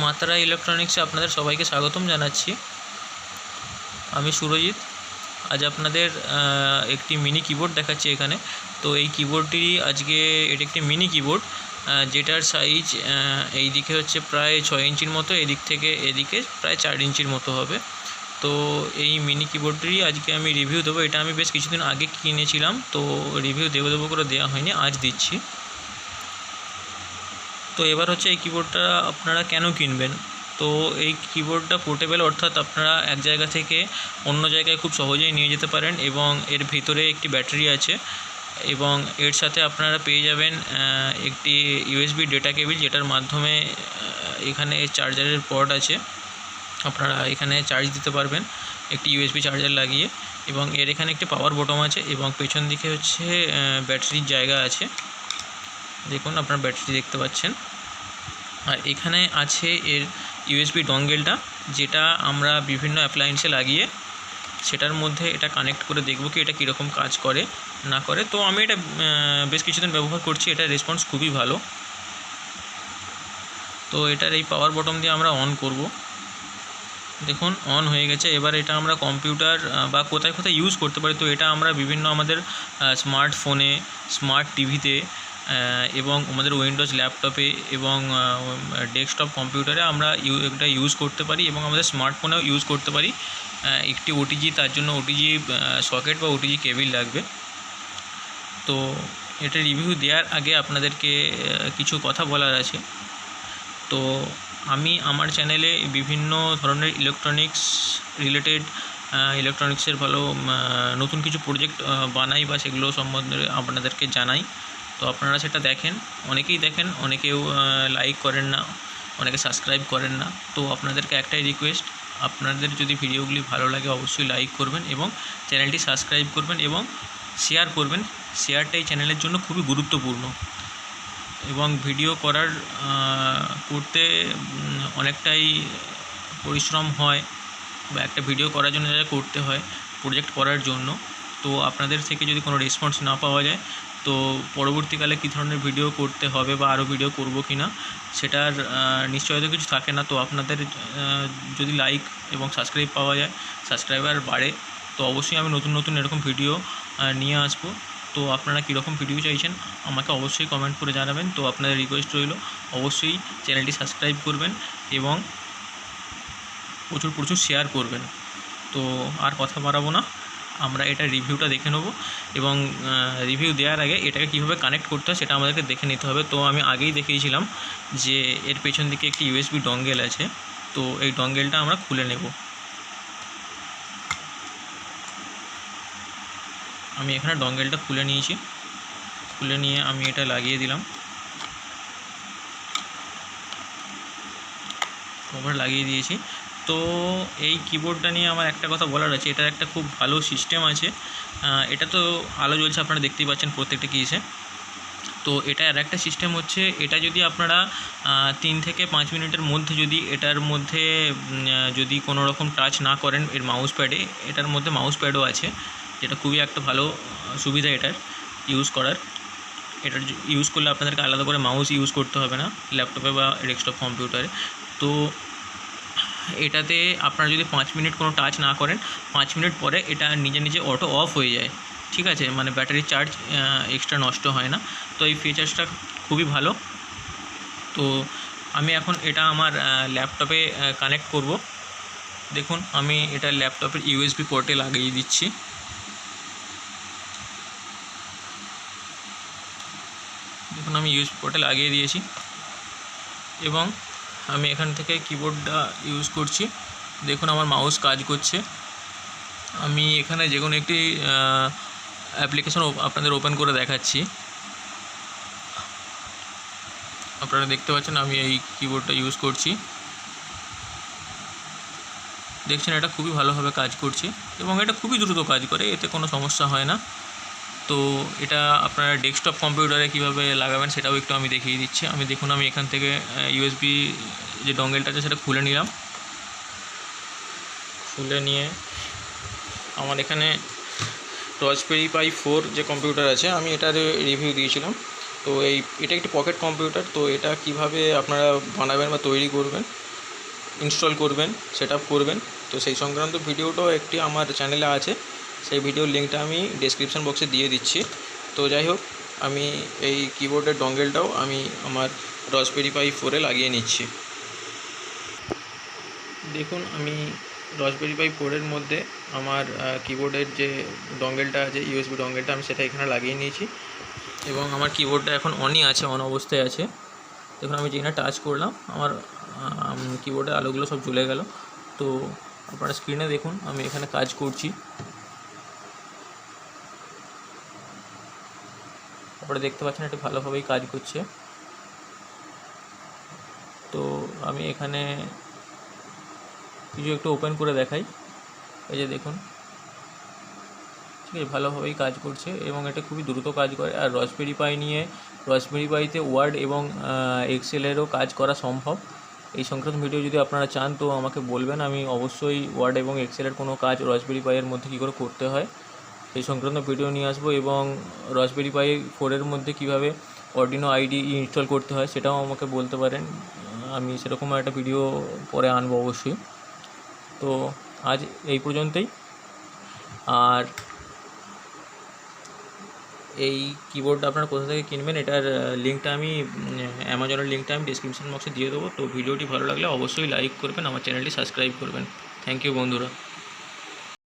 মাতারা ইলেকট্রনিক্সে আপনাদের সবাইকে স্বাগতম জানাচ্ছি। আমি সুরজিৎ। আজ আপনাদের একটি মিনি কিবোর্ড দেখাচ্ছি এখানে। তো এই কিবোর্ডটি আজকে এটি একটি মিনি কিবোর্ড, যেটার সাইজ এই দিকে হচ্ছে প্রায় 6 ইঞ্চির মতো, এদিক থেকে এদিকে প্রায় 4 ইঞ্চির মতো হবে। তো এই মিনি কিবোর্ডটি আজকে আমি রিভিউ দেবো। এটা আমি বেশ কিছুদিন আগে কিনেছিলাম, তো রিভিউ দেবো করে দেওয়া হয়নি, আজ দিচ্ছি। তো এবার হচ্ছে এই কিবোর্ডটা আপনারা কেন কিনবেন। তো এই কিবোর্ডটা পোর্টেবল, অর্থাৎ আপনারা এক জায়গা থেকে অন্য জায়গায় খুব সহজেই নিয়ে যেতে পারেন, এবং এর ভিতরে একটি ব্যাটারি আছে, এবং এর সাথে আপনারা পেয়ে যাবেন একটি ইউএসবি ডেটা কেবিল, যেটার মাধ্যমে এখানে চার্জারের পোর্ট আছে, আপনারা এখানে চার্জ দিতে পারবেন একটি ইউএসবি চার্জার লাগিয়ে। এবং এর এখানে একটি পাওয়ার বটম আছে, এবং পেছন দিকে হচ্ছে ব্যাটারির জায়গা আছে। দেখুন, আপনারা ব্যাটারি দেখতে পাচ্ছেন। আর এখানে আছে এর ইউএসবি ডঙ্গেলটা, যেটা আমরা বিভিন্ন অ্যাপ্লায়েন্সে লাগিয়ে সেটার মধ্যে এটা কানেক্ট করে দেখব কি এটা কীরকম কাজ করে না করে। তো আমি এটা বেশ কিছুদিন ব্যবহার করছি, এটার রেসপন্স খুবই ভালো। তো এটার এই পাওয়ার বটম দিয়ে আমরা অন করব। দেখুন, অন হয়ে গেছে। এবার এটা আমরা কম্পিউটার বা কোথায় কোথায় ইউজ করতে পারি। তো এটা আমরা বিভিন্ন আমাদের স্মার্টফোনে, স্মার্ট টিভিতে, এবং আমাদের উইন্ডোজ ল্যাপটপে এবং ডেস্কটপ কম্পিউটারে আমরা এটা ইউজ করতে পারি, এবং আমাদের স্মার্টফোনেও ইউজ করতে পারি। একটি ওটিজি, তার জন্য ওটিজি সকেট বা ওটিজি কেবিল লাগবে। তো এটা রিভিউ দেওয়ার আগে আপনাদেরকে কিছু কথা বলার আছে। তো আমি আমার চ্যানেলে বিভিন্ন ধরনের ইলেকট্রনিক্সের ভালো নতুন কিছু প্রজেক্ট বানাই, বা সেগুলো সম্বন্ধে আপনাদেরকে জানাই। তো আপনারা সেটা দেখেন, অনেকেই দেখেন, অনেকেও লাইক করেন না, অনেকে সাবস্ক্রাইব করেন না। তো আপনাদেরকে একটাই রিকোয়েস্ট, আপনাদের যদি ভিডিওগুলি ভালো লাগে অবশ্যই লাইক করবেন, এবং চ্যানেলটি সাবস্ক্রাইব করবেন, এবং শেয়ার করবেন। শেয়ারটা এই চ্যানেলের জন্য খুবই গুরুত্বপূর্ণ। এবং ভিডিও করতে অনেকটাই পরিশ্রম হয়, বা একটা ভিডিও করার জন্য যা করতে হয় প্রজেক্ট করার জন্য। তো আপনাদের থেকে যদি কোনো রেসপন্স না পাওয়া যায়, তো পরবর্তীকালে কী ধরনের ভিডিও করতে হবে বা আরও ভিডিও করব কি না সেটার নিশ্চয়তা কিছু থাকে না। তো আপনাদের যদি লাইক এবং সাবস্ক্রাইব পাওয়া যায়, সাবস্ক্রাইবার বাড়ে, তো অবশ্যই আমি নতুন নতুন এরকম ভিডিও নিয়ে আসবো। তো আপনারা কীরকম ভিডিও চাইছেন আমাকে অবশ্যই কমেন্ট করে জানাবেন। তো আপনাদের রিকোয়েস্ট রইল, অবশ্যই চ্যানেলটি সাবস্ক্রাইব করবেন এবং প্রচুর শেয়ার করবেন। তো আর কথা বাড়াবো না, আমরা এটা রিভিউটা দেখে নেব, এবং রিভিউ দেওয়ার আগে এটাকে কীভাবে কানেক্ট করতে হয় সেটা আমাদেরকে দেখে নিতে হবে। তো আমি আগেই দেখিয়েছিলাম যে এর পেছন দিকে একটি ইউএসবি ডঙ্গেল আছে। তো এই ডঙ্গেলটা আমরা খুলে নেব। আমি এখানে ডঙ্গেলটা খুলে নিয়েছি। খুলে নিয়ে আমি এটা লাগিয়ে দিলাম, কভার লাগিয়ে দিয়েছি। তো এই কিবোর্ডটা নিয়ে আমার একটা কথা বলার আছে, এটার একটা খুব ভালো সিস্টেম আছে। এটা তো আলো জ্বলছে, আপনারা দেখতেই পাচ্ছেন প্রত্যেকটা কিসে। তো এটা আর একটা সিস্টেম হচ্ছে, এটা যদি আপনারা 3 থেকে 5 মিনিটের মধ্যে যদি এটার মধ্যে যদি কোনো রকম টাচ না করেন এর মাউস প্যাডে, এটার মধ্যে মাউস প্যাডও আছে, যেটা খুবই একটা ভালো সুবিধা এটার ইউজ করার। এটার ইউজ করলে আপনাদেরকে আলাদা করে মাউস ইউজ করতে হবে না ল্যাপটপে বা ডেস্কটপ কম্পিউটারে। তো এটাতে আপনারা যদি 5 মিনিট কোনো টাচ না করেন, 5 মিনিট পরে এটা নিজে অটো অফ হয়ে যায়, ঠিক আছে, মানে ব্যাটারি চার্জ এক্সট্রা নষ্ট হয় না। তো এই ফিচার্সটা খুবই ভালো। তো আমি এখন এটা আমার ল্যাপটপে কানেক্ট করব। দেখুন, আমি এটা ল্যাপটপের ইউএসবি পোর্টে লাগিয়ে দিচ্ছি। দেখুন, আমি ইউএসবি পোর্টে লাগিয়ে দিয়েছি, এবং আমি এখান থেকে কিবোর্ডটা ইউজ করছি। দেখুন, আমার মাউস কাজ করছে। আমি এখানে যে কোনো একটি অ্যাপ্লিকেশন আপনাদের ওপেন করে দেখাচ্ছি। আপনারা দেখতে পাচ্ছেন আমি এই কিবোর্ডটা ইউজ করছি। দেখছেন, এটা খুবই ভালোভাবে কাজ করছে, এবং এটা খুবই দ্রুত কাজ করে, এতে কোনো সমস্যা হয় না। তো এটা আপনারা ডেস্কটপ কম্পিউটারে কীভাবে লাগাবেন সেটাও একটু আমি দেখিয়ে দিচ্ছি। দেখুন, আমি এখান থেকে ইউএসবি যে ডঙ্গেলটা আছে সেটা খুলে নিলাম। খুলে নিয়ে আমার এখানে রাস্পবেরি পাই 4 যে কম্পিউটার আছে, আমি এটার রিভিউ দিয়েছিলাম। তো তো এটা একটি পকেট কম্পিউটার। তো এটা কিভাবে আপনারা বানাবেন বা তৈরি করবেন, ইনস্টল করবেন, সেট আপ করবেন, তো সেই সংক্রান্ত ভিডিওটাও একটি আমার চ্যানেলে আছে। সেই ভিডিওর লিঙ্কটা আমি ডেসক্রিপশন বক্সে দিয়ে দিচ্ছি। তো যাই হোক, আমি এই কিবোর্ডের ডঙ্গেলটাও আমি আমার রাসবেরি পাই 4-এ লাগিয়ে নিচ্ছি। দেখুন, আমি রাসবেরি পাই 4-এর মধ্যে আমার কিবোর্ডের যে ডঙ্গেলটা আছে, ইউএসবি ডঙ্গেলটা, আমি সেটা এখানে লাগিয়ে নিয়েছি এবং আমার কিবোর্ডটা এখন অনই আছে, অন অবস্থায় আছে। দেখুন, আমি যেখানে টাচ করলাম আমার কিবোর্ডের আলোগুলো সব জ্বলে গেল। তো আপনারা স্ক্রিনে দেখুন, আমি এখানে কাজ করছি। আপনারা দেখতে পাচ্ছেন এটি ভালোভাবেই কাজ করছে। তো আমি এখানে কিছু একটু ওপেন করে দেখাই। এই যে দেখুন, ঠিক আছে, ভালোভাবেই কাজ করছে এবং এটা খুবই দ্রুত কাজ করে। আর রাসবেরি পাইতে ওয়ার্ড এবং এক্সেলেরও কাজ করা সম্ভব। এই সংক্রান্ত ভিডিও যদি আপনারা চান তো আমাকে বলবেন, আমি অবশ্যই ওয়ার্ড এবং এক্সেলের কোনো কাজ রাসবেরি পাইয়ের মধ্যে কী করে করতে হয় সেই সংক্রান্ত ভিডিও নিয়ে আসবো। এবং রাসবেরি পাই 4-এর মধ্যে কীভাবে অর্ডিনো আইডি ইনস্টল করতে হয় সেটাও আমাকে বলতে পারেন, আমি সেরকম একটা ভিডিও পরে আনবো অবশ্যই। তো আজ এই পর্যন্তই। আর এই কিবোর্ডটা আপনারা কোথা থেকে কিনবেন এটার লিঙ্কটা আমি অ্যামাজনের লিঙ্কটা আমি ডেসক্রিপশন বক্সে দিয়ে দেবো। তো ভিডিওটি ভালো লাগলে অবশ্যই লাইক করবেন, আমার চ্যানেলটি সাবস্ক্রাইব করবেন। থ্যাংক ইউ বন্ধুরা।